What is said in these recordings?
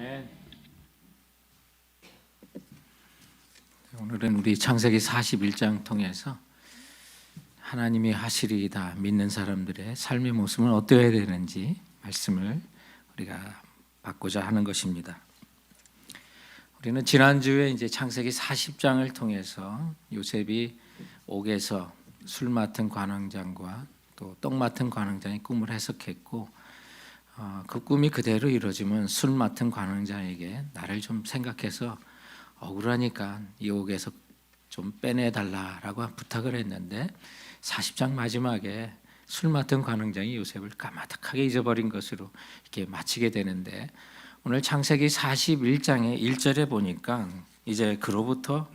아멘. 오늘은 우리 창세기 41장 통해서 하나님이 하시리이다 믿는 사람들의 삶의 모습은 어떠해야 되는지 말씀을 우리가 받고자 하는 것입니다. 우리는 지난주에 이제 창세기 40장을 통해서 요셉이 옥에서 술 맡은 관원장과 또 떡 맡은 관원장의 꿈을 해석했고, 그 꿈이 그대로 이루어지면 술 맡은 관원장에게 나를 좀 생각해서 억울하니까 이 옥에서 좀 빼내달라라고 부탁을 했는데, 40장 마지막에 술 맡은 관원장이 요셉을 까마득하게 잊어버린 것으로 이렇게 마치게 되는데, 오늘 창세기 41장의 1절에 보니까 이제 그로부터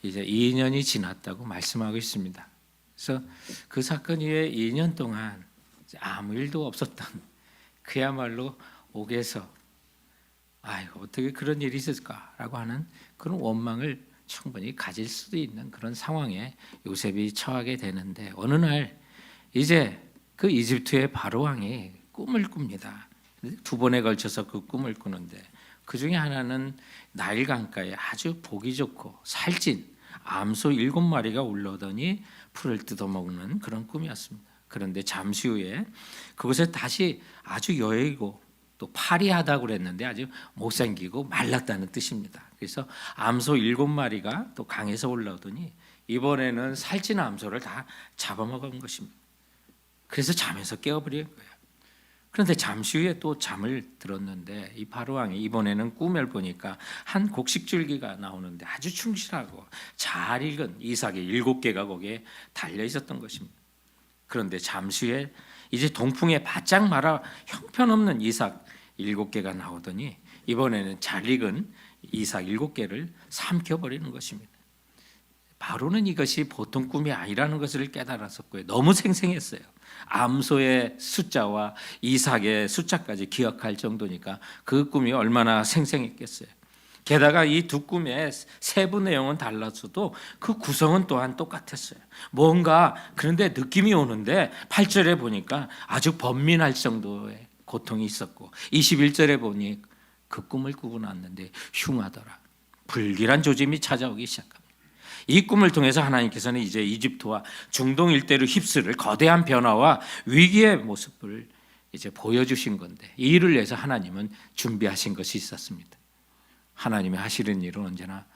이제 2년이 지났다고 말씀하고 있습니다. 그래서 그 사건 이후에 2년 동안 아무 일도 없었던, 그야말로 옥에서 어떻게 그런 일이 있을까라고 하는 그런 원망을 충분히 가질 수도 있는 그런 상황에 요셉이 처하게 되는데, 어느 날 이제 그 이집트의 바로 왕이 꿈을 꿉니다. 두 번에 걸쳐서 그 꿈을 꾸는데, 그 중에 하나는 나일 강가에 아주 보기 좋고 살찐 암소 7마리가 올라오더니 풀을 뜯어먹는 그런 꿈이었습니다. 그런데 잠시 후에 그곳에 다시 아주 여이고 또 파리하다고 그랬는데 아주 못생기고 말랐다는 뜻입니다. 그래서 암소 7마리가 또 강에서 올라오더니 이번에는 살찐 암소를 다 잡아먹은 것입니다. 그래서 잠에서 깨어버린 거예요. 그런데 잠시 후에 또 잠을 들었는데, 이 바로왕이 이번에는 꿈을 보니까 한 곡식줄기가 나오는데 아주 충실하고 잘 익은 이삭이 7개가 거기에 달려 있었던 것입니다. 그런데 잠시 후에 이제 동풍에 바짝 말아 형편없는 이삭 7개가 나오더니 이번에는 잘 익은 이삭 7개를 삼켜버리는 것입니다. 바로는 이것이 보통 꿈이 아니라는 것을 깨달았었고요. 너무 생생했어요. 암소의 숫자와 이삭의 숫자까지 기억할 정도니까 그 꿈이 얼마나 생생했겠어요. 게다가 이 두 꿈의 세부 내용은 달랐어도 그 구성은 또한 똑같았어요. 뭔가 그런데 느낌이 오는데 8절에 보니까 아주 번민할 정도의 고통이 있었고, 21절에 보니 그 꿈을 꾸고 났는데 흉하더라. 불길한 조짐이 찾아오기 시작합니다. 이 꿈을 통해서 하나님께서는 이제 이집트와 중동 일대를 휩쓸을 거대한 변화와 위기의 모습을 이제 보여주신 건데, 이 일을 위해서 하나님은 준비하신 것이 있었습니다. 하나님이 하시는 일은 언제나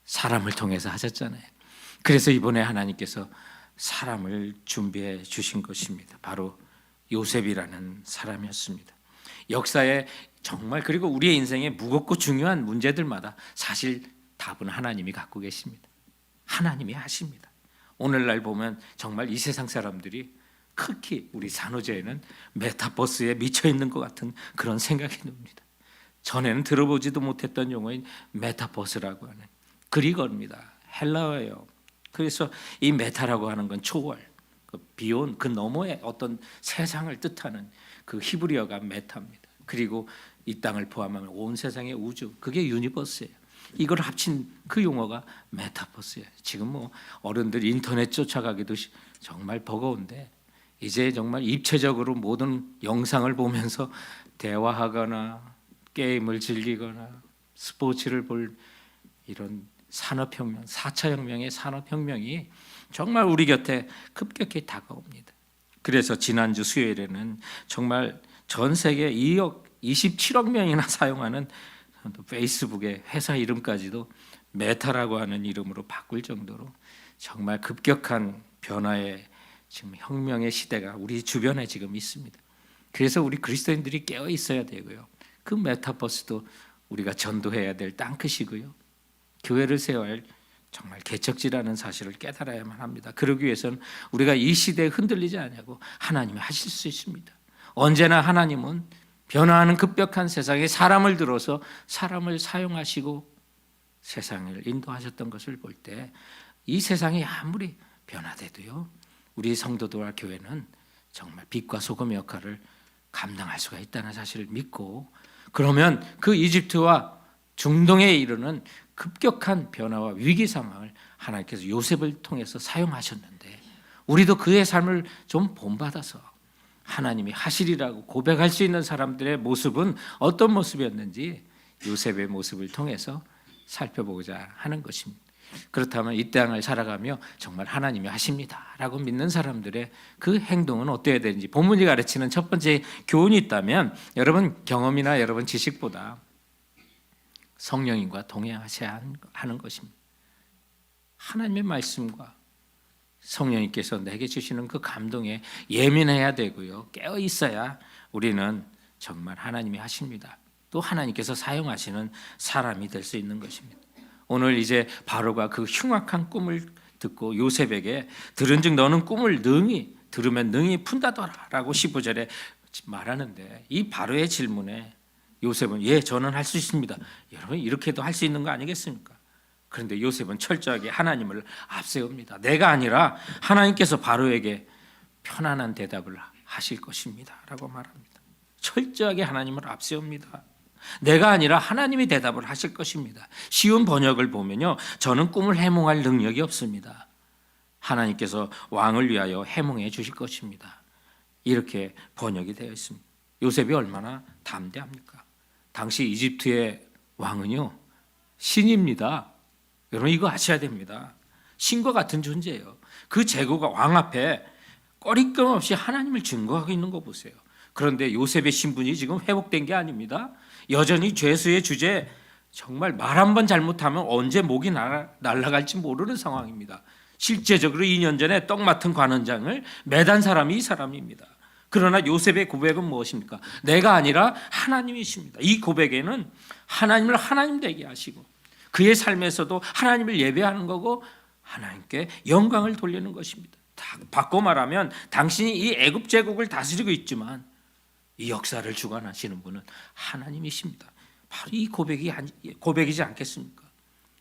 사람을 통해서 하셨잖아요. 그래서 이번에 하나님께서 사람을 준비해 주신 것입니다. 바로 요셉이라는 사람이었습니다. 역사에 정말, 그리고 우리의 인생에 무겁고 중요한 문제들마다 사실 답은 하나님이 갖고 계십니다. 하나님이 하십니다. 오늘날 보면 정말 이 세상 사람들이, 특히 우리 산호제에는 메타버스에 미쳐 있는 것 같은 그런 생각이 듭니다. 전에는 들어보지도 못했던 용어인 메타버스라고 하는 그리거입니다. 헬라어예요. 그래서 이 메타라고 하는 건 초월, 비온, 그 너머의 어떤 세상을 뜻하는 그 히브리어가 메타입니다. 그리고 이 땅을 포함하면 온 세상의 우주, 그게 유니버스예요. 이걸 합친 그 용어가 메타버스예요. 지금 어른들 인터넷 쫓아가기도 정말 버거운데, 이제 정말 입체적으로 모든 영상을 보면서 대화하거나 게임을 즐기거나 스포츠를 볼 이런 산업혁명, 4차 혁명의 산업혁명이 정말 우리 곁에 급격히 다가옵니다. 그래서 지난주 수요일에는 정말 전 세계 27억 명이나 사용하는 페이스북의 회사 이름까지도 메타라고 하는 이름으로 바꿀 정도로 정말 급격한 변화의, 지금 혁명의 시대가 우리 주변에 지금 있습니다. 그래서 우리 그리스도인들이 깨어 있어야 되고요. 그 메타버스도 우리가 전도해야 될 땅끝이고요. 교회를 세워야 할 정말 개척지라는 사실을 깨달아야만 합니다. 그러기 위해서는 우리가 이 시대에 흔들리지 않냐고 하나님이 하실 수 있습니다. 언제나 하나님은 변화하는 급격한 세상에 사람을 들어서 사람을 사용하시고 세상을 인도하셨던 것을 볼 때, 이 세상이 아무리 변화돼도요, 우리 성도들과 교회는 정말 빛과 소금의 역할을 감당할 수가 있다는 사실을 믿고, 그러면 그 이집트와 중동에 이르는 급격한 변화와 위기 상황을 하나님께서 요셉을 통해서 사용하셨는데, 우리도 그의 삶을 좀 본받아서 하나님이 하시리라고 고백할 수 있는 사람들의 모습은 어떤 모습이었는지 요셉의 모습을 통해서 살펴보고자 하는 것입니다. 그렇다면 이 땅을 살아가며 정말 하나님이 하십니다라고 믿는 사람들의 그 행동은 어때야 되는지 본문이 가르치는 첫 번째 교훈이 있다면 여러분 경험이나 여러분 지식보다 성령님과 동행하셔야 하는 것입니다. 하나님의 말씀과 성령님께서 내게 주시는 그 감동에 예민해야 되고요. 깨어 있어야 우리는 정말 하나님이 하십니다. 또 하나님께서 사용하시는 사람이 될 수 있는 것입니다. 오늘 이제 바로가 그 흉악한 꿈을 듣고 요셉에게 들은즉 너는 꿈을 능히 들으면 능히 푼다더라라고 15절에 말하는데 이 바로의 질문에 요셉은 예 저는 할 수 있습니다. 여러분 이렇게도 할 수 있는 거 아니겠습니까? 그런데 요셉은 철저하게 하나님을 앞세웁니다. 내가 아니라 하나님께서 바로에게 편안한 대답을 하실 것입니다 라고 말합니다. 철저하게 하나님을 앞세웁니다. 내가 아니라 하나님이 대답을 하실 것입니다. 쉬운 번역을 보면요, 저는 꿈을 해몽할 능력이 없습니다. 하나님께서 왕을 위하여 해몽해 주실 것입니다. 이렇게 번역이 되어 있습니다. 요셉이 얼마나 담대합니까? 당시 이집트의 왕은요 신입니다. 여러분 이거 아셔야 됩니다. 신과 같은 존재예요. 그 제국가 왕 앞에 꺼리낌 없이 하나님을 증거하고 있는 거 보세요. 그런데 요셉의 신분이 지금 회복된 게 아닙니다. 여전히 죄수의 주제에 정말 말 한 번 잘못하면 언제 목이 날아갈지 모르는 상황입니다. 실제적으로 2년 전에 떡 맡은 관원장을 매단 사람이 이 사람입니다. 그러나 요셉의 고백은 무엇입니까? 내가 아니라 하나님이십니다. 이 고백에는 하나님을 하나님 되게 하시고 그의 삶에서도 하나님을 예배하는 거고 하나님께 영광을 돌리는 것입니다. 바꿔 말하면 당신이 이 애굽 제국을 다스리고 있지만 이 역사를 주관하시는 분은 하나님이십니다. 바로 이 고백이지 않겠습니까?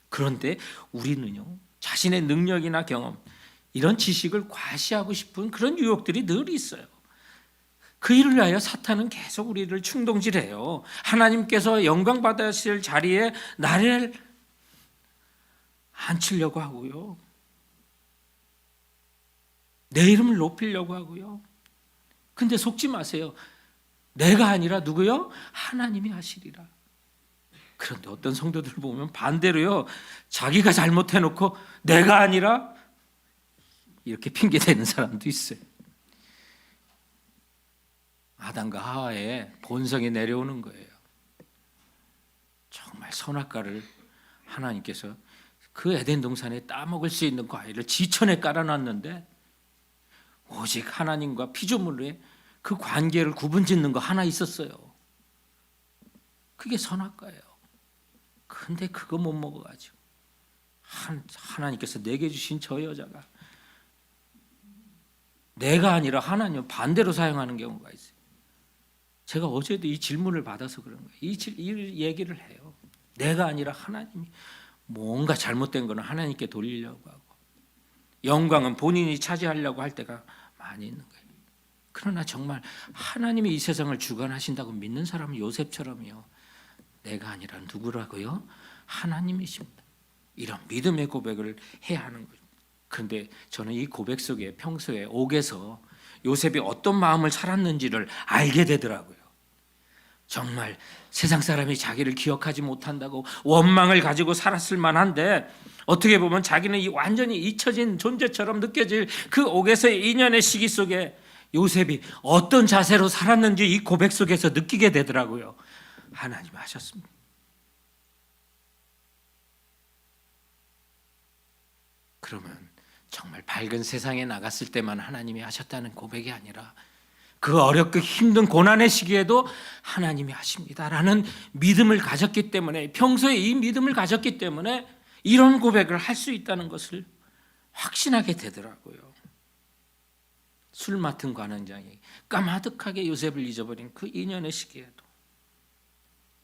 그런데 우리는요 자신의 능력이나 경험 이런 지식을 과시하고 싶은 그런 유혹들이 늘 있어요. 그 일을 위하여 사탄은 계속 우리를 충동질해요. 하나님께서 영광 받으실 자리에 나를 앉히려고 하고요. 내 이름을 높이려고 하고요. 근데 속지 마세요. 내가 아니라 누구요? 하나님이 하시리라. 그런데 어떤 성도들 보면 반대로요. 자기가 잘못해놓고 내가 아니라 이렇게 핑계대는 사람도 있어요. 아담과 하와의 본성이 내려오는 거예요. 정말 선악과를 하나님께서 그 에덴 동산에 따먹을 수 있는 과일을 지천에 깔아놨는데 오직 하나님과 피조물의 그 관계를 구분짓는 거 하나 있었어요. 그게 선악과예요. 근데 그거 못 먹어가지고 하나님께서 내게 주신 저 여자가 내가 아니라 하나님 반대로 사용하는 경우가 있어요. 제가 어제도 이 질문을 받아서 그런 거예요. 이 얘기를 해요. 내가 아니라 하나님이 뭔가 잘못된 거는 하나님께 돌리려고 하고 영광은 본인이 차지하려고 할 때가 많이 있는 거예요. 그러나 정말 하나님이 이 세상을 주관하신다고 믿는 사람은 요셉처럼요. 내가 아니라 누구라고요? 하나님이십니다. 이런 믿음의 고백을 해야 하는 거예요. 그런데 저는 이 고백 속에 평소에 옥에서 요셉이 어떤 마음을 살았는지를 알게 되더라고요. 정말 세상 사람이 자기를 기억하지 못한다고 원망을 가지고 살았을 만한데 어떻게 보면 자기는 완전히 잊혀진 존재처럼 느껴질 그 옥에서의 2년의 시기 속에 요셉이 어떤 자세로 살았는지 이 고백 속에서 느끼게 되더라고요. 하나님이 하셨습니다. 그러면 정말 밝은 세상에 나갔을 때만 하나님이 하셨다는 고백이 아니라 그 어렵고 힘든 고난의 시기에도 하나님이 하십니다라는 믿음을 가졌기 때문에 평소에 이 믿음을 가졌기 때문에 이런 고백을 할 수 있다는 것을 확신하게 되더라고요. 술 맡은 관원장이 까마득하게 요셉을 잊어버린 그 2년의 시기에도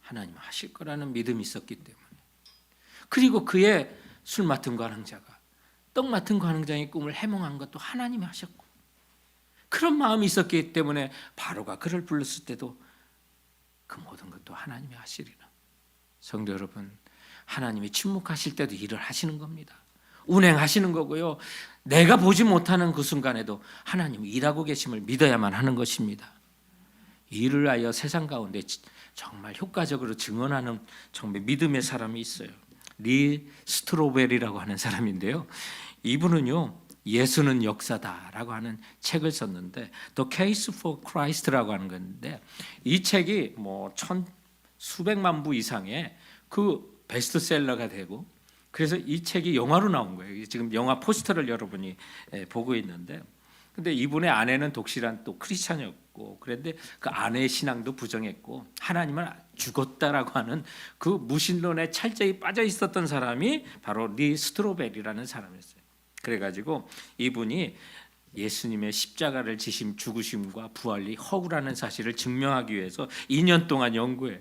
하나님 하실 거라는 믿음이 있었기 때문에 그리고 그의 술 맡은 관원자가 떡 맡은 관원장의 꿈을 해몽한 것도 하나님이 하셨고 그런 마음이 있었기 때문에 바로가 그를 불렀을 때도 그 모든 것도 하나님이 하시리라. 성도 여러분, 하나님이 침묵하실 때도 일을 하시는 겁니다. 운행하시는 거고요. 내가 보지 못하는 그 순간에도 하나님이 일하고 계심을 믿어야만 하는 것입니다. 이를 하여 세상 가운데 정말 효과적으로 증언하는 정말 믿음의 사람이 있어요. 리 스트로벨이라고 하는 사람인데요. 이분은요, 예수는 역사다라고 하는 책을 썼는데, The Case for Christ라고 하는 건데, 이 책이 뭐 수백만 부 이상의 그 베스트셀러가 되고, 그래서 이 책이 영화로 나온 거예요. 지금 영화 포스터를 여러분이 보고 있는데, 근데 이분의 아내는 독실한 또 크리스찬이었고, 그런데 그 아내의 신앙도 부정했고 하나님은 죽었다라고 하는 그 무신론에 철저히 빠져 있었던 사람이 바로 리 스트로벨이라는 사람이었어요. 그래가지고 이분이 예수님의 십자가를 지심, 죽으심과 부활이 허구라는 사실을 증명하기 위해서 2년 동안 연구해요.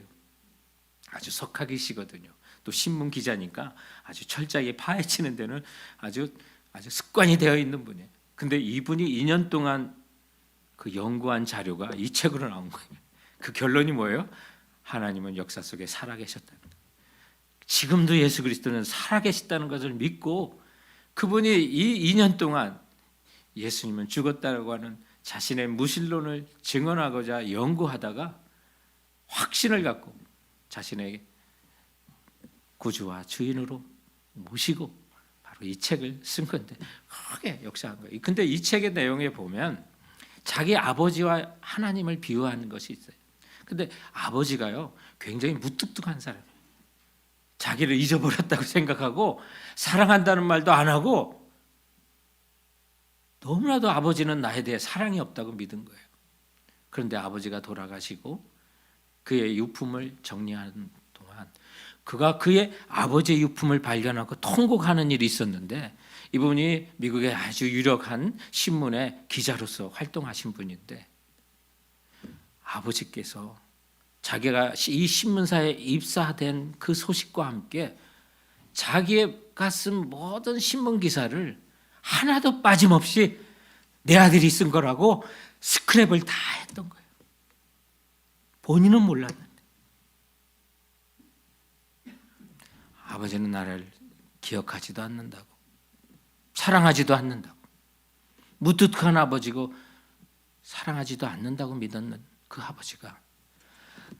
아주 석학이시거든요. 또 신문 기자니까 아주 철저하게 파헤치는 데는 아주 습관이 되어 있는 분이에요. 근데 이분이 2년 동안 그 연구한 자료가 이 책으로 나온 거예요. 그 결론이 뭐예요? 하나님은 역사 속에 살아계셨다는 거예요. 지금도 예수 그리스도는 살아계시다는 것을 믿고 그분이 이 2년 동안 예수님은 죽었다고 하는 자신의 무신론을 증언하고자 연구하다가 확신을 갖고 자신의 구주와 주인으로 모시고 바로 이 책을 쓴 건데 크게 역사한 거예요. 근데 이 책의 내용에 보면 자기 아버지와 하나님을 비유하는 것이 있어요. 근데 아버지가요 굉장히 무뚝뚝한 사람이에요. 자기를 잊어버렸다고 생각하고 사랑한다는 말도 안 하고 너무나도 아버지는 나에 대해 사랑이 없다고 믿은 거예요. 그런데 아버지가 돌아가시고 그의 유품을 정리하는 동안 그가 그의 아버지의 유품을 발견하고 통곡하는 일이 있었는데, 이분이 미국의 아주 유력한 신문의 기자로서 활동하신 분인데, 아버지께서 자기가 이 신문사에 입사된 그 소식과 함께 자기가 쓴 모든 신문 기사를 하나도 빠짐없이 내 아들이 쓴 거라고 스크랩을 다 했던 거예요. 본인은 몰랐는데. 아버지는 나를 기억하지도 않는다고, 사랑하지도 않는다고, 무뚝뚝한 아버지고 사랑하지도 않는다고 믿었는 그 아버지가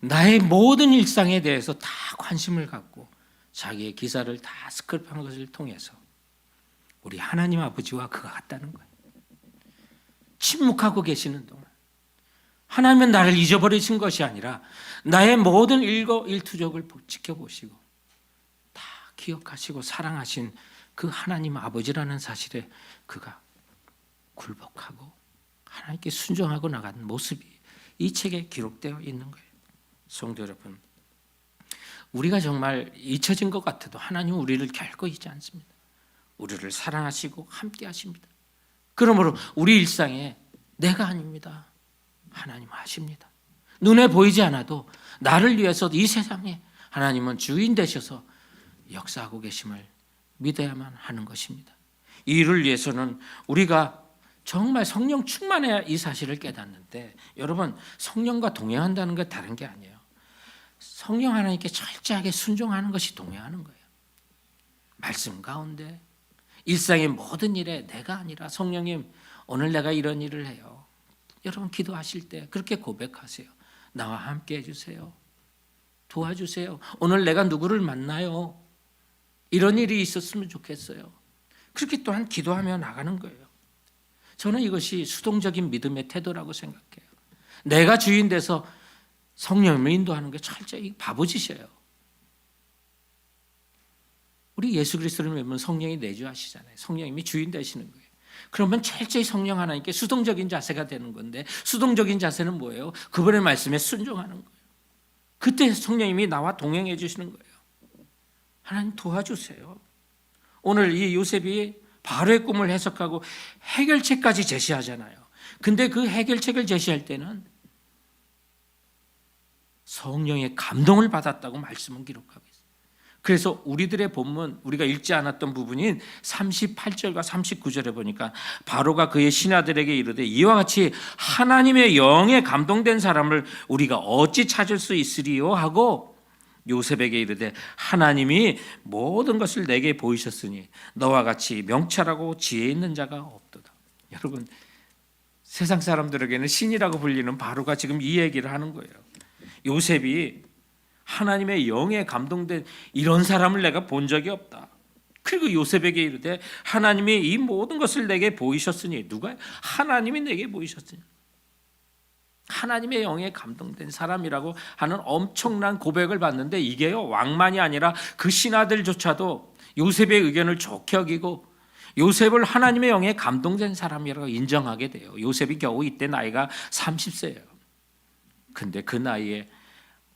나의 모든 일상에 대해서 다 관심을 갖고 자기의 기사를 다 스크랩한 것을 통해서 우리 하나님 아버지와 그가 같다는 거예요. 침묵하고 계시는 동안 하나님은 나를 잊어버리신 것이 아니라 나의 모든 일거일투족을 지켜보시고 다 기억하시고 사랑하신 그 하나님 아버지라는 사실에 그가 굴복하고 하나님께 순종하고 나가는 모습이 이 책에 기록되어 있는 거예요. 성도 여러분, 우리가 정말 잊혀진 것 같아도 하나님은 우리를 결코 잊지 않습니다. 우리를 사랑하시고 함께 하십니다. 그러므로 우리 일상에 내가 아닙니다, 하나님 하십니다. 눈에 보이지 않아도 나를 위해서 이 세상에 하나님은 주인 되셔서 역사하고 계심을 믿어야만 하는 것입니다. 이 일을 위해서는 우리가 정말 성령 충만해야 이 사실을 깨닫는데, 여러분 성령과 동행한다는 게 다른 게 아니에요. 성령 하나님께 철저하게 순종하는 것이 동행하는 거예요. 말씀 가운데 일상의 모든 일에 내가 아니라 성령님 오늘 내가 이런 일을 해요. 여러분 기도하실 때 그렇게 고백하세요. 나와 함께 해주세요. 도와주세요. 오늘 내가 누구를 만나요. 이런 일이 있었으면 좋겠어요. 그렇게 또한 기도하며 나가는 거예요. 저는 이것이 수동적인 믿음의 태도라고 생각해요. 내가 주인 돼서 성령을 인도하는 게 철저히 바보짓이에요. 우리 예수 그리스도를 믿으면 성령이 내주하시잖아요. 성령님이 주인 되시는 거예요. 그러면 철저히 성령 하나님께 수동적인 자세가 되는 건데, 수동적인 자세는 뭐예요? 그분의 말씀에 순종하는 거예요. 그때 성령님이 나와 동행해 주시는 거예요. 하나님 도와주세요. 오늘 이 요셉이 바로의 꿈을 해석하고 해결책까지 제시하잖아요. 근데 그 해결책을 제시할 때는 성령의 감동을 받았다고 말씀은 기록하고 있어요. 그래서 우리들의 본문, 우리가 읽지 않았던 부분인 38절과 39절에 보니까 바로가 그의 신하들에게 이르되 이와 같이 하나님의 영에 감동된 사람을 우리가 어찌 찾을 수 있으리요 하고 요셉에게 이르되 하나님이 모든 것을 내게 보이셨으니 너와 같이 명철하고 지혜 있는 자가 없도다. 여러분 세상 사람들에게는 신이라고 불리는 바로가 지금 이 얘기를 하는 거예요. 요셉이 하나님의 영에 감동된 이런 사람을 내가 본 적이 없다. 그리고 요셉에게 이르되 하나님이 이 모든 것을 내게 보이셨으니, 누가? 하나님이 내게 보이셨으니. 하나님의 영에 감동된 사람이라고 하는 엄청난 고백을 받는데, 이게요, 왕만이 아니라 그 신하들조차도 요셉의 의견을 좋게 여기고 요셉을 하나님의 영에 감동된 사람이라고 인정하게 돼요. 요셉이 겨우 이때 나이가 30세예요. 근데 그 나이에,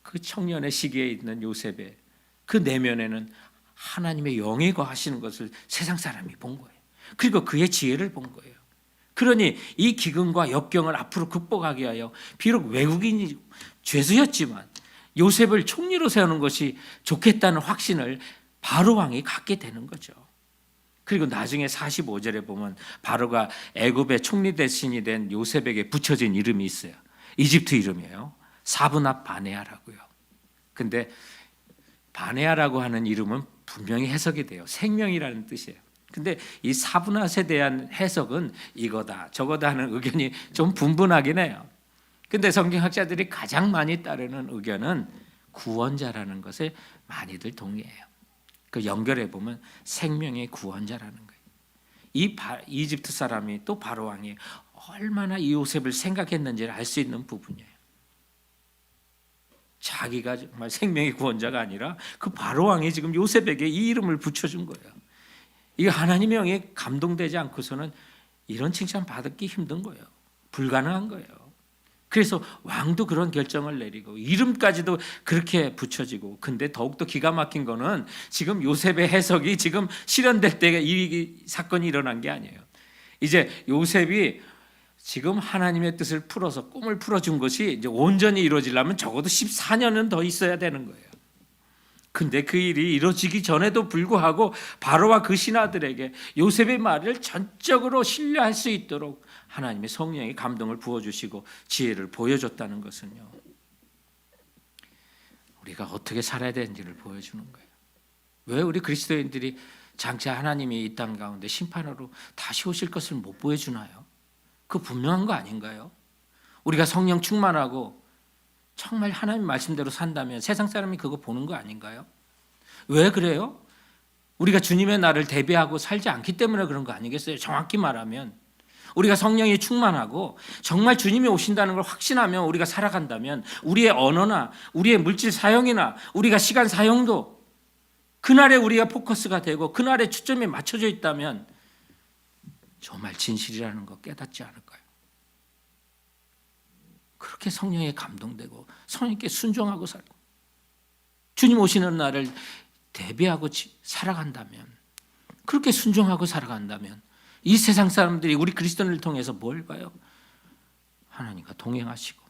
그 청년의 시기에 있는 요셉의 그 내면에는 하나님의 영이 거하시는 것을 세상 사람이 본 거예요. 그리고 그의 지혜를 본 거예요. 그러니 이 기근과 역경을 앞으로 극복하기 위하여 비록 외국인이 죄수였지만 요셉을 총리로 세우는 것이 좋겠다는 확신을 바로 왕이 갖게 되는 거죠. 그리고 나중에 45절에 보면 바로가 애굽의 총리 대신이 된 요셉에게 붙여진 이름이 있어요. 이집트 이름이에요. 사브낫 바네아라고요. 근데 바네아라고 하는 이름은 분명히 해석이 돼요. 생명이라는 뜻이에요. 근데 이 사브낫에 대한 해석은 이거다 저거다 하는 의견이 좀 분분하긴 해요. 근데 성경학자들이 가장 많이 따르는 의견은 구원자라는 것에 많이들 동의해요. 그 연결해 보면 생명의 구원자라는 거예요. 이 이집트 사람이 또 바로 왕이 얼마나 이 요셉을 생각했는지를 알 수 있는 부분이에요. 자기가 정말 생명의 구원자가 아니라 그 바로 왕이 지금 요셉에게 이 이름을 붙여준 거예요. 이게 하나님의 영에 감동되지 않고서는 이런 칭찬 받기 힘든 거예요. 불가능한 거예요. 그래서 왕도 그런 결정을 내리고 이름까지도 그렇게 붙여지고, 근데 더욱더 기가 막힌 거는 지금 요셉의 해석이 지금 실현될 때 이 사건이 일어난 게 아니에요. 이제 요셉이 지금 하나님의 뜻을 풀어서 꿈을 풀어준 것이 이제 온전히 이루어지려면 적어도 14년은 더 있어야 되는 거예요. 근데 그 일이 이루어지기 전에도 불구하고 바로와 그 신하들에게 요셉의 말을 전적으로 신뢰할 수 있도록 하나님의 성령의 감동을 부어주시고 지혜를 보여줬다는 것은요, 우리가 어떻게 살아야 되는지를 보여주는 거예요. 왜 우리 그리스도인들이 장차 하나님이 이 땅 가운데 심판으로 다시 오실 것을 못 보여주나요? 그 분명한 거 아닌가요? 우리가 성령 충만하고 정말 하나님 말씀대로 산다면 세상 사람이 그거 보는 거 아닌가요? 왜 그래요? 우리가 주님의 날을 대비하고 살지 않기 때문에 그런 거 아니겠어요? 정확히 말하면 우리가 성령이 충만하고 정말 주님이 오신다는 걸 확신하며 우리가 살아간다면 우리의 언어나 우리의 물질 사용이나 우리가 시간 사용도 그날에 우리가 포커스가 되고 그날에 초점이 맞춰져 있다면 정말 진실이라는 거 깨닫지 않을까요? 그렇게 성령에 감동되고 성령께 순종하고 살고 주님 오시는 날을 대비하고 살아간다면, 그렇게 순종하고 살아간다면 이 세상 사람들이 우리 그리스도인을 통해서 뭘 봐요? 하나님과 동행하시고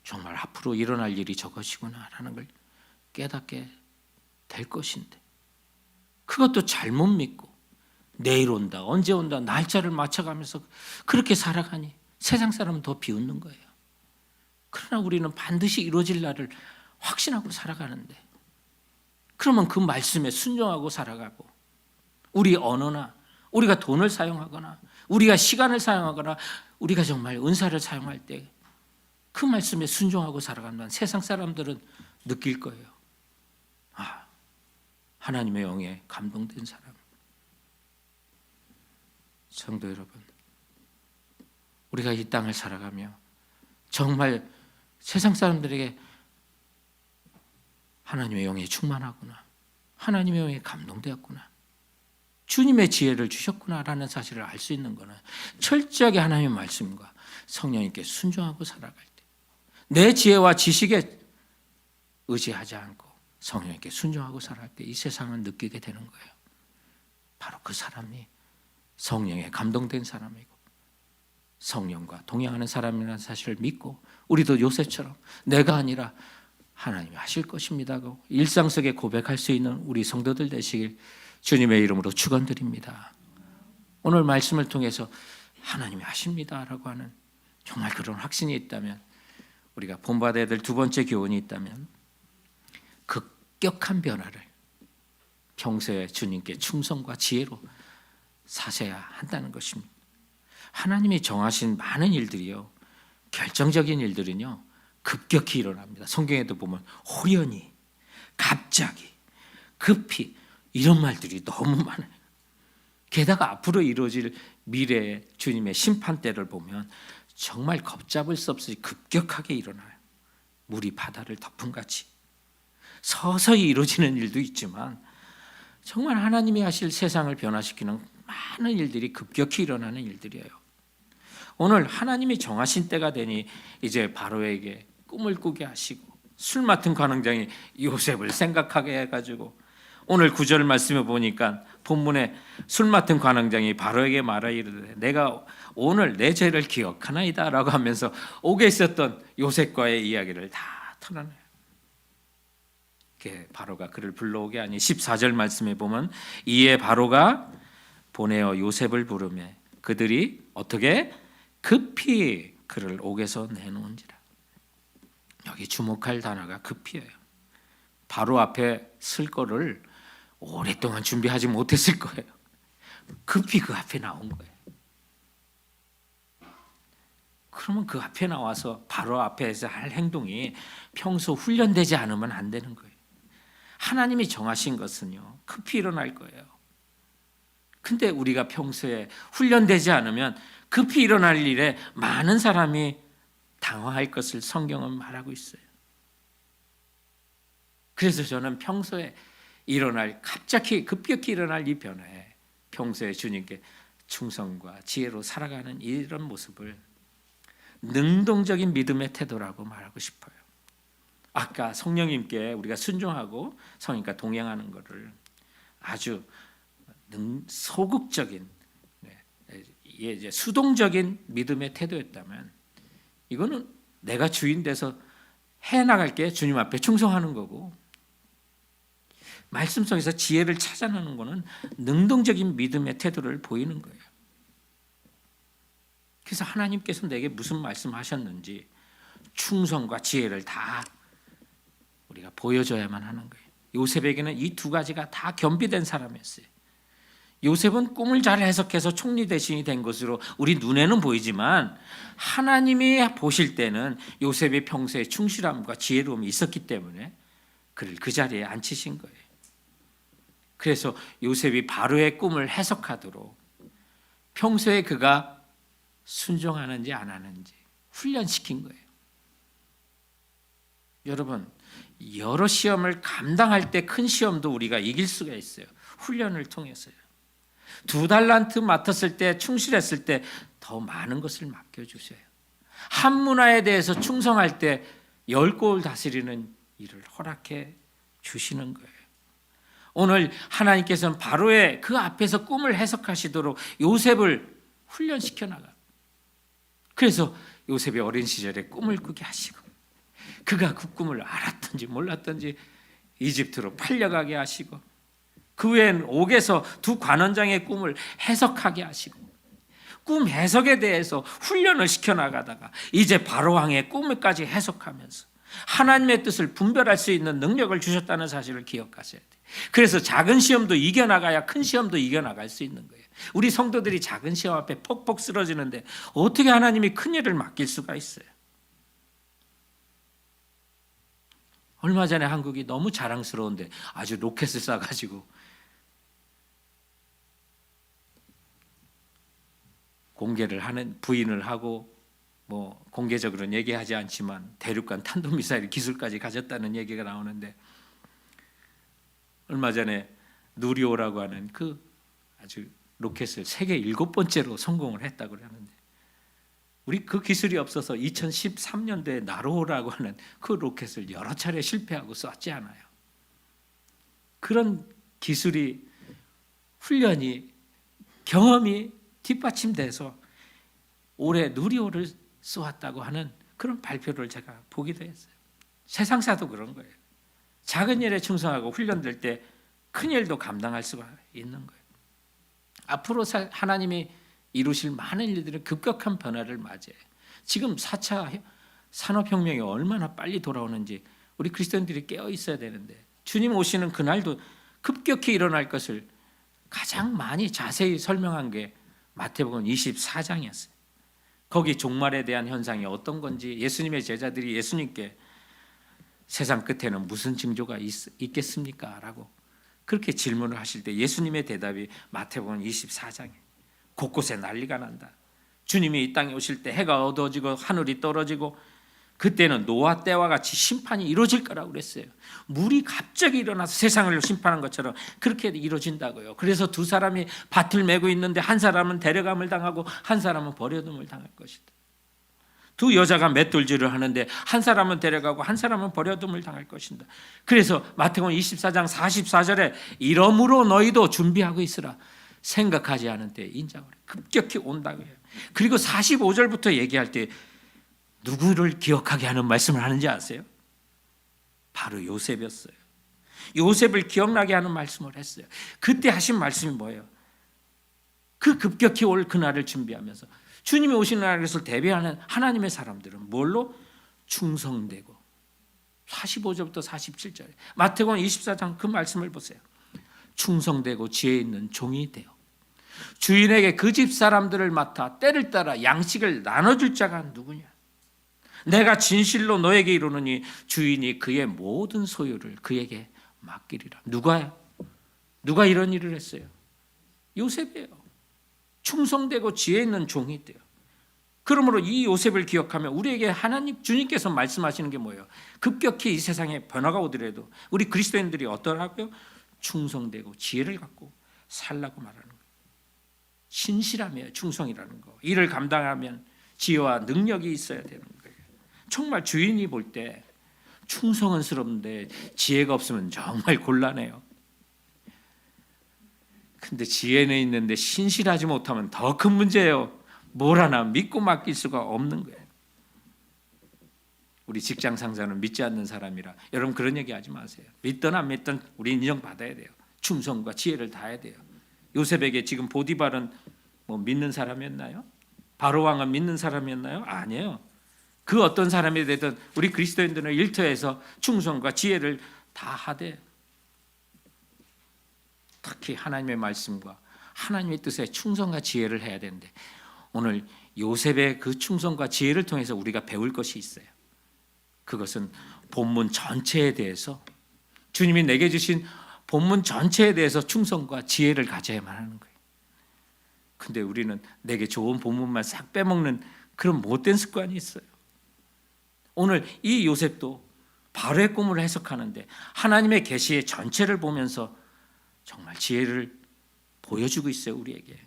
정말 앞으로 일어날 일이 저것이구나라는 걸 깨닫게 될 것인데, 그것도 잘못 믿고 내일 온다 언제 온다 날짜를 맞춰가면서 그렇게 살아가니 세상 사람은 더 비웃는 거예요. 그러나 우리는 반드시 이루어질 날을 확신하고 살아가는데, 그러면 그 말씀에 순종하고 살아가고 우리 언어나 우리가 돈을 사용하거나 우리가 시간을 사용하거나 우리가 정말 은사를 사용할 때 그 말씀에 순종하고 살아간다는 세상 사람들은 느낄 거예요. 아, 하나님의 영에 감동된 사람. 성도 여러분, 우리가 이 땅을 살아가며 정말 세상 사람들에게 하나님의 영에 충만하구나, 하나님의 영에 감동되었구나, 주님의 지혜를 주셨구나라는 사실을 알 수 있는 것은 철저하게 하나님의 말씀과 성령님께 순종하고 살아갈 때, 내 지혜와 지식에 의지하지 않고 성령님께 순종하고 살아갈 때 이 세상을 느끼게 되는 거예요. 바로 그 사람이 성령에 감동된 사람이고 성령과 동행하는 사람이라는 사실을 믿고, 우리도 요셉처럼 내가 아니라 하나님이 하실 것입니다고 일상 속에 고백할 수 있는 우리 성도들 되시길 주님의 이름으로 축원드립니다. 오늘 말씀을 통해서 하나님이 하십니다라고 하는 정말 그런 확신이 있다면, 우리가 본받아야 될 두 번째 교훈이 있다면 급격한 변화를 평소에 주님께 충성과 지혜로 사셔야 한다는 것입니다. 하나님이 정하신 많은 일들이요, 결정적인 일들은요 급격히 일어납니다. 성경에도 보면 호련히, 갑자기, 급히 이런 말들이 너무 많아요. 게다가 앞으로 이루어질 미래의 주님의 심판 때를 보면 정말 걷잡을 수 없이 급격하게 일어나요. 물이 바다를 덮음같이 서서히 이루어지는 일도 있지만 정말 하나님이 하실 세상을 변화시키는 많은 일들이 급격히 일어나는 일들이에요. 오늘 하나님이 정하신 때가 되니 이제 바로에게 꿈을 꾸게 하시고 술 맡은 관원장이 요셉을 생각하게 해가지고 오늘 9절 말씀에 보니까 본문에 술 맡은 관원장이 바로에게 말하여 이르되 내가 오늘 내 죄를 기억하나이다 라고 하면서 옥에 있었던 요셉과의 이야기를 다 털어내요. 바로가 그를 불러오게 하니 14절 말씀에 보면 이에 바로가 보내어 요셉을 부르며 그들이 어떻게 급히 그를 옥에서 내놓은지라. 여기 주목할 단어가 급히예요. 바로 앞에 쓸 거를 오랫동안 준비하지 못했을 거예요. 급히 그 앞에 나온 거예요. 그러면 그 앞에 나와서 바로 앞에서 할 행동이 평소 훈련되지 않으면 안 되는 거예요. 하나님이 정하신 것은요 급히 일어날 거예요. 근데 우리가 평소에 훈련되지 않으면 급히 일어날 일에 많은 사람이 당황할 것을 성경은 말하고 있어요. 그래서 저는 평소에 일어날 갑자기 급격히 일어날 이 변화에 평소에 주님께 충성과 지혜로 살아가는 이런 모습을 능동적인 믿음의 태도라고 말하고 싶어요. 아까 성령님께 우리가 순종하고 성령님과 동행하는 것을 아주 소극적인 이제 수동적인 믿음의 태도였다면 이거는 내가 주인 돼서 해나갈게 주님 앞에 충성하는 거고, 말씀 속에서 지혜를 찾아내는 것은 능동적인 믿음의 태도를 보이는 거예요. 그래서 하나님께서 내게 무슨 말씀하셨는지 충성과 지혜를 다 우리가 보여줘야만 하는 거예요. 요셉에게는 이 두 가지가 다 겸비된 사람이었어요. 요셉은 꿈을 잘 해석해서 총리 대신이 된 것으로 우리 눈에는 보이지만 하나님이 보실 때는 요셉의 평소에 충실함과 지혜로움이 있었기 때문에 그를 그 자리에 앉히신 거예요. 그래서 요셉이 바로의 꿈을 해석하도록 평소에 그가 순종하는지 안 하는지 훈련시킨 거예요. 여러분, 여러 시험을 감당할 때 큰 시험도 우리가 이길 수가 있어요. 훈련을 통해서요. 2달란트 맡았을 때 충실했을 때 더 많은 것을 맡겨주세요. 한 문화에 대해서 충성할 때 10골 다스리는 일을 허락해 주시는 거예요. 오늘 하나님께서는 바로의 그 앞에서 꿈을 해석하시도록 요셉을 훈련시켜 나가. 그래서 요셉이 어린 시절에 꿈을 꾸게 하시고 그가 그 꿈을 알았든지 몰랐든지 이집트로 팔려가게 하시고 그 외엔 옥에서 두 관원장의 꿈을 해석하게 하시고 꿈 해석에 대해서 훈련을 시켜나가다가 이제 바로왕의 꿈을까지 해석하면서 하나님의 뜻을 분별할 수 있는 능력을 주셨다는 사실을 기억하셔야 돼요. 그래서 작은 시험도 이겨나가야 큰 시험도 이겨나갈 수 있는 거예요. 우리 성도들이 작은 시험 앞에 퍽퍽 쓰러지는데 어떻게 하나님이 큰 일을 맡길 수가 있어요? 얼마 전에 한국이 너무 자랑스러운데 아주 로켓을 쏴가지고 공개를 하는 부인을 하고 뭐 공개적으로는 얘기하지 않지만 대륙간 탄도미사일 기술까지 가졌다는 얘기가 나오는데 얼마 전에 누리호라고 하는 그 아주 로켓을 세계 7번째로 성공을 했다고 하는데 우리 그 기술이 없어서 2013년도에 나로호라고 하는 그 로켓을 여러 차례 실패하고 쐈지 않아요. 그런 기술이 훈련이 경험이 뒷받침돼서 올해 누리호를 쏘았다고 하는 그런 발표를 제가 보기도 했어요. 세상사도 그런 거예요. 작은 일에 충성하고 훈련될 때 큰 일도 감당할 수가 있는 거예요. 앞으로 하나님이 이루실 많은 일들은 급격한 변화를 맞이해요. 지금 4차 산업혁명이 얼마나 빨리 돌아오는지 우리 그리스도인들이 깨어 있어야 되는데 주님 오시는 그날도 급격히 일어날 것을 가장 많이 자세히 설명한 게 마태복음 24장이었어요. 거기 종말에 대한 현상이 어떤 건지 예수님의 제자들이 예수님께 세상 끝에는 무슨 징조가 있겠습니까? 라고 그렇게 질문을 하실 때 예수님의 대답이 마태복음 24장에 곳곳에 난리가 난다. 주님이 이 땅에 오실 때 해가 어두워지고 하늘이 떨어지고 그때는 노아 때와 같이 심판이 이루어질 거라고 그랬어요. 물이 갑자기 일어나서 세상을 심판한 것처럼 그렇게 이루어진다고요. 그래서 두 사람이 밭을 메고 있는데 한 사람은 데려감을 당하고 한 사람은 버려둠을 당할 것이다. 두 여자가 맷돌질을 하는데 한 사람은 데려가고 한 사람은 버려둠을 당할 것이다. 그래서 마태복음 24장 44절에 이러므로 너희도 준비하고 있으라. 생각하지 않은 때에 인자가 급격히 온다고 해요. 그리고 45절부터 얘기할 때 누구를 기억하게 하는 말씀을 하는지 아세요? 바로 요셉이었어요. 요셉을 기억나게 하는 말씀을 했어요. 그때 하신 말씀이 뭐예요? 그 급격히 올 그날을 준비하면서 주님이 오시는 날을 대비하는 하나님의 사람들은 뭘로? 충성되고 45절부터 47절 마태복음 24장 그 말씀을 보세요. 충성되고 지혜 있는 종이 되어 주인에게 그 집 사람들을 맡아 때를 따라 양식을 나눠줄 자가 누구냐? 내가 진실로 너에게 이르노니 주인이 그의 모든 소유를 그에게 맡기리라. 누가 이런 일을 했어요? 요셉이에요. 충성되고 지혜 있는 종이 돼요. 그러므로 이 요셉을 기억하면 우리에게 하나님 주님께서 말씀하시는 게 뭐예요? 급격히 이 세상에 변화가 오더라도 우리 그리스도인들이 어떠라고요? 충성되고 지혜를 갖고 살라고 말하는 거예요. 신실함이에요. 충성이라는 거. 일을 감당하면 지혜와 능력이 있어야 되는 거예요. 정말 주인이 볼 때 충성은스러운데 지혜가 없으면 정말 곤란해요. 근데 지혜는 있는데 신실하지 못하면 더 큰 문제예요. 뭘 하나 믿고 맡길 수가 없는 거예요. 우리 직장 상사는 믿지 않는 사람이라 여러분 그런 얘기 하지 마세요. 믿든 안 믿든 우리 인정받아야 돼요. 충성과 지혜를 다해야 돼요. 요셉에게 지금 보디발은 뭐 믿는 사람이었나요? 바로 왕은 믿는 사람이었나요? 아니에요. 그 어떤 사람이 되든 우리 그리스도인들은 일터에서 충성과 지혜를 다 하되 특히 하나님의 말씀과 하나님의 뜻에 충성과 지혜를 해야 되는데 오늘 요셉의 그 충성과 지혜를 통해서 우리가 배울 것이 있어요. 그것은 본문 전체에 대해서 주님이 내게 주신 본문 전체에 대해서 충성과 지혜를 가져야만 하는 거예요. 근데 우리는 내게 좋은 본문만 싹 빼먹는 그런 못된 습관이 있어요. 오늘 이 요셉도 바로의 꿈을 해석하는데 하나님의 계시의 전체를 보면서 정말 지혜를 보여주고 있어요, 우리에게.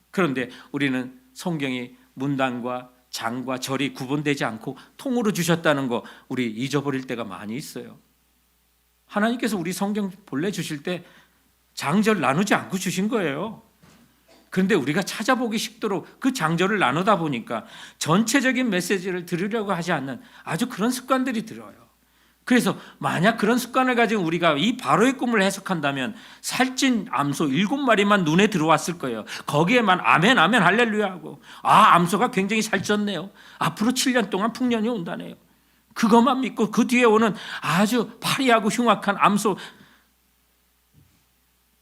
그런데 우리는 성경이 문단과 장과 절이 구분되지 않고 통으로 주셨다는 거 우리 잊어버릴 때가 많이 있어요. 하나님께서 우리 성경 본래 주실 때 장절 나누지 않고 주신 거예요. 그런데 우리가 찾아보기 쉽도록 그 장절을 나누다 보니까 전체적인 메시지를 들으려고 하지 않는 아주 그런 습관들이 들어요. 그래서 만약 그런 습관을 가지고 우리가 이 바로의 꿈을 해석한다면 살찐 암소 7마리만 눈에 들어왔을 거예요. 거기에만 아멘 아멘 할렐루야 하고 암소가 굉장히 살쪘네요. 앞으로 7년 동안 풍년이 온다네요. 그것만 믿고 그 뒤에 오는 아주 파리하고 흉악한 암소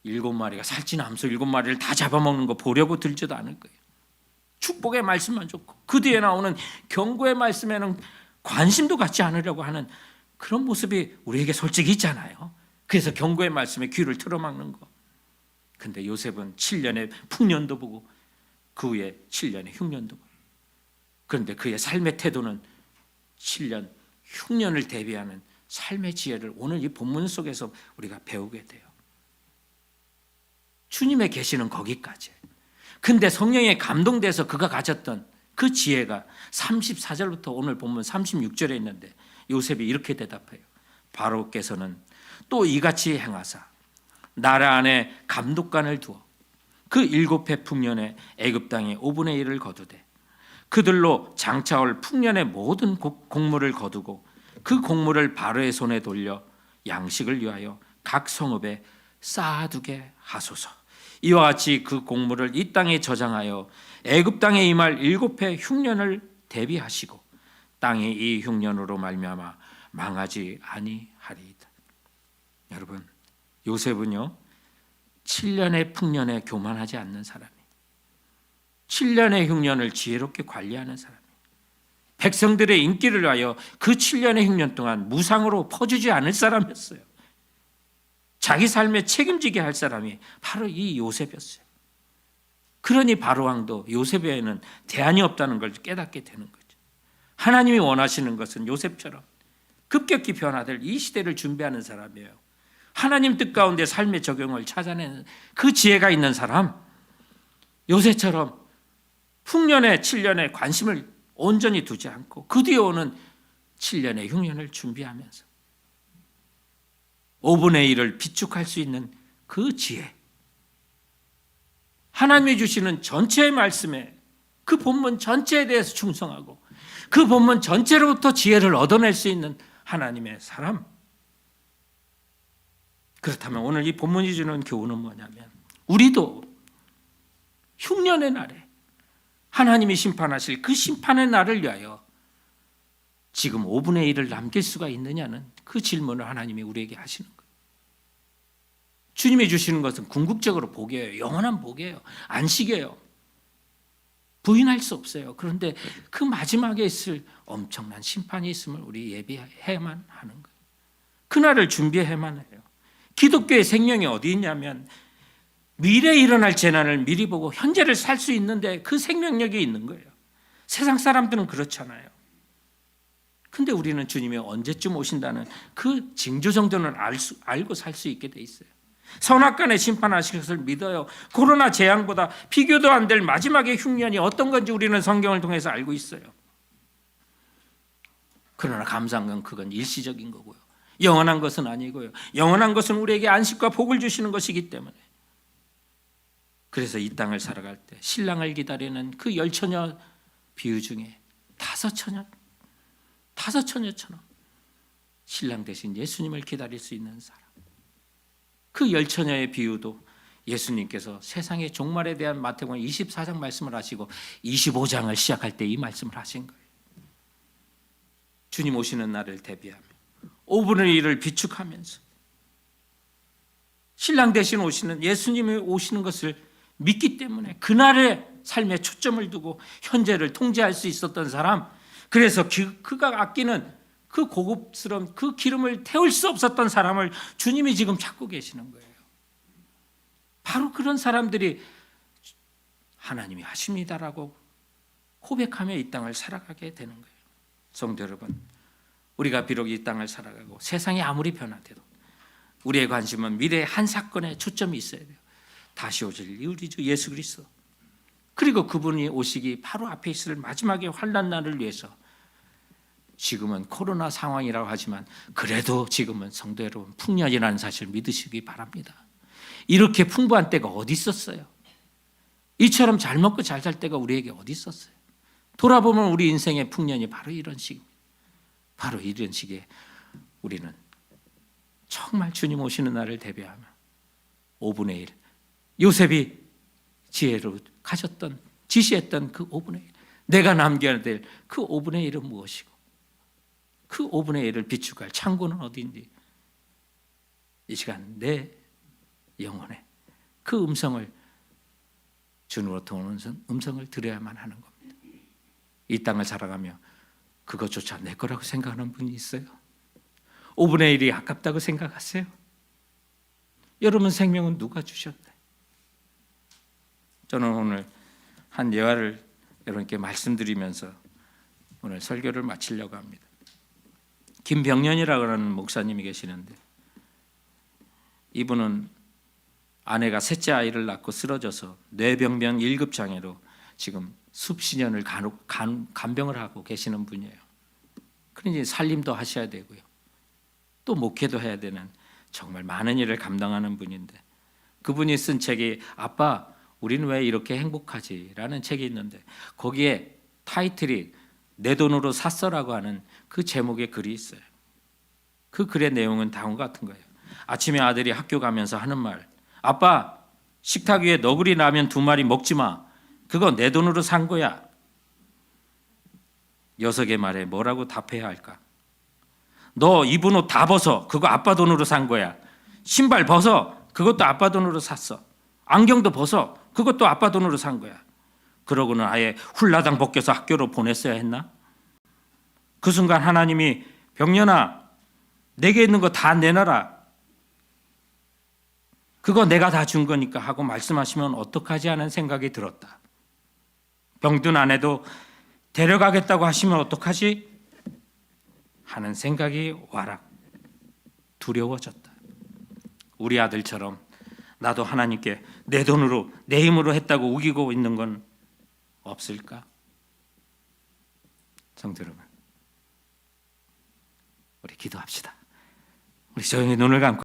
7마리가 살찐 암소 7마리를 다 잡아먹는 거 보려고 들지도 않을 거예요. 축복의 말씀만 좋고 그 뒤에 나오는 경고의 말씀에는 관심도 갖지 않으려고 하는 그런 모습이 우리에게 솔직히 있잖아요. 그래서 경고의 말씀에 귀를 틀어막는 거. 근데 요셉은 7년의 풍년도 보고 그 후에 7년의 흉년도 보고 그런데 그의 삶의 태도는 7년 흉년을 대비하는 삶의 지혜를 오늘 이 본문 속에서 우리가 배우게 돼요. 주님의 계시는 거기까지. 근데 성령에 감동돼서 그가 가졌던 그 지혜가 34절부터 오늘 본문 36절에 있는데 요셉이 이렇게 대답해요. 바로께서는 또 이같이 행하사 나라 안에 감독관을 두어 그 7해 풍년에 애굽 땅에 5분의 1을 거두되 그들로 장차올 풍년의 모든 곡물을 거두고 그 곡물을 바로의 손에 돌려 양식을 위하여 각 성읍에 쌓아두게 하소서. 이와 같이 그 곡물을 이 땅에 저장하여 애굽 땅에 임할 7해 흉년을 대비하시고 땅이 이 흉년으로 말미암아 망하지 아니하리이다. 여러분, 요셉은요 7년의 풍년에 교만하지 않는 사람이 7년의 흉년을 지혜롭게 관리하는 사람, 백성들의 인기를 위하여 그 7년의 흉년 동안 무상으로 퍼주지 않을 사람이었어요. 자기 삶에 책임지게 할 사람이 바로 이 요셉이었어요. 그러니 바로왕도 요셉에는 대안이 없다는 걸 깨닫게 되는 거죠. 하나님이 원하시는 것은 요셉처럼 급격히 변화될 이 시대를 준비하는 사람이에요. 하나님 뜻 가운데 삶의 적용을 찾아내는 그 지혜가 있는 사람, 요셉처럼 흉년의 7년에 관심을 온전히 두지 않고 그 뒤에 오는 7년의 흉년을 준비하면서 5분의 1을 비축할 수 있는 그 지혜, 하나님이 주시는 전체의 말씀에, 그 본문 전체에 대해서 충성하고 그 본문 전체로부터 지혜를 얻어낼 수 있는 하나님의 사람. 그렇다면 오늘 이 본문이 주는 교훈은 뭐냐면, 우리도 흉년의 날에 하나님이 심판하실 그 심판의 날을 위하여 지금 5분의 1을 남길 수가 있느냐는 그 질문을 하나님이 우리에게 하시는 거예요. 주님이 주시는 것은 궁극적으로 복이에요. 영원한 복이에요. 안식이에요. 부인할 수 없어요. 그런데 그 마지막에 있을 엄청난 심판이 있음을 우리 예비해야만 하는 거예요. 그날을 준비해야만 해요. 기독교의 생명이 어디 있냐면, 미래에 일어날 재난을 미리 보고 현재를 살 수 있는데 그 생명력이 있는 거예요. 세상 사람들은 그렇잖아요. 근데 우리는 주님이 언제쯤 오신다는 그 징조 정도는 알고 살 수 있게 돼 있어요. 선악간에 심판하실 것을 믿어요. 코로나 재앙보다 비교도 안 될 마지막의 흉년이 어떤 건지 우리는 성경을 통해서 알고 있어요. 그러나 감사한 건 그건 일시적인 거고요. 영원한 것은 아니고요. 영원한 것은 우리에게 안식과 복을 주시는 것이기 때문에, 그래서 이 땅을 살아갈 때 신랑을 기다리는 그 10처녀 비유 중에 5처녀처럼 신랑 대신 예수님을 기다릴 수 있는 사람, 그 10처녀의 비유도 예수님께서 세상의 종말에 대한 마태복음 24장 말씀을 하시고 25장을 시작할 때 이 말씀을 하신 거예요. 주님 오시는 날을 대비하며 5분의 1을 비축하면서 신랑 대신 오시는 예수님이 오시는 것을 믿기 때문에 그날의 삶에 초점을 두고 현재를 통제할 수 있었던 사람, 그래서 그가 아끼는 그 고급스러운 그 기름을 태울 수 없었던 사람을 주님이 지금 찾고 계시는 거예요. 바로 그런 사람들이 하나님이 하십니다라고 고백하며 이 땅을 살아가게 되는 거예요. 성도 여러분, 우리가 비록 이 땅을 살아가고 세상이 아무리 변화돼도 우리의 관심은 미래의 한 사건에 초점이 있어야 돼요. 다시 오실 우리 주 예수 그리스도, 그리고 그분이 오시기 바로 앞에 있을 마지막의 환난 날을 위해서, 지금은 코로나 상황이라고 하지만 그래도 지금은 성도 여러분 풍년이라는 사실을 믿으시기 바랍니다. 이렇게 풍부한 때가 어디 있었어요? 이처럼 잘 먹고 잘 살 때가 우리에게 어디 있었어요? 돌아보면 우리 인생의 풍년이 바로 이런 시기입니다. 바로 이런 시기에 우리는 정말 주님 오시는 날을 대비하며 5분의 1, 요셉이 지혜로 가졌던, 지시했던 그 5분의 1, 내가 남겨야 될 그 5분의 1은 무엇이고 그 5분의 1을 비축할 창고는 어디인지, 이 시간 내 영혼에 그 음성을, 주님으로부터 오는 음성을 들어야만 하는 겁니다. 이 땅을 살아가며 그것조차 내 거라고 생각하는 분이 있어요? 5분의 1이 아깝다고 생각하세요? 여러분 생명은 누가 주셨나요? 저는 오늘 한 예화를 여러분께 말씀드리면서 오늘 설교를 마치려고 합니다. 김병년이라고 하는 목사님이 계시는데, 이분은 아내가 셋째 아이를 낳고 쓰러져서 뇌병변 1급 장애로 지금 수십 년을 간병을 하고 계시는 분이에요. 그러니 살림도 하셔야 되고요, 또 목회도 해야 되는 정말 많은 일을 감당하는 분인데, 그분이 쓴 책이 아빠 우리는 왜 이렇게 행복하지? 라는 책이 있는데, 거기에 타이틀이 내 돈으로 샀어라고 하는 그 제목의 글이 있어요. 그 글의 내용은 다음과 같은 거예요. 아침에 아들이 학교 가면서 하는 말, 아빠 식탁 위에 너구리 라면 2마리 먹지 마, 그거 내 돈으로 산 거야. 녀석의 말에 뭐라고 답해야 할까? 너 입은 옷 다 벗어, 그거 아빠 돈으로 산 거야. 신발 벗어, 그것도 아빠 돈으로 샀어. 안경도 벗어, 그것도 아빠 돈으로 산 거야. 그러고는 아예 훌라당 벗겨서 학교로 보냈어야 했나? 그 순간 하나님이 병년아 내게 있는 거 다 내놔라. 그거 내가 다 준 거니까 하고 말씀하시면 어떡하지 하는 생각이 들었다. 병든 아내도 데려가겠다고 하시면 어떡하지? 하는 생각이 와락 두려워졌다. 우리 아들처럼 나도 하나님께 내 돈으로 내 힘으로 했다고 우기고 있는 건 없을까? 성도 여러분, 우리 기도합시다. 우리 조용히 눈을 감고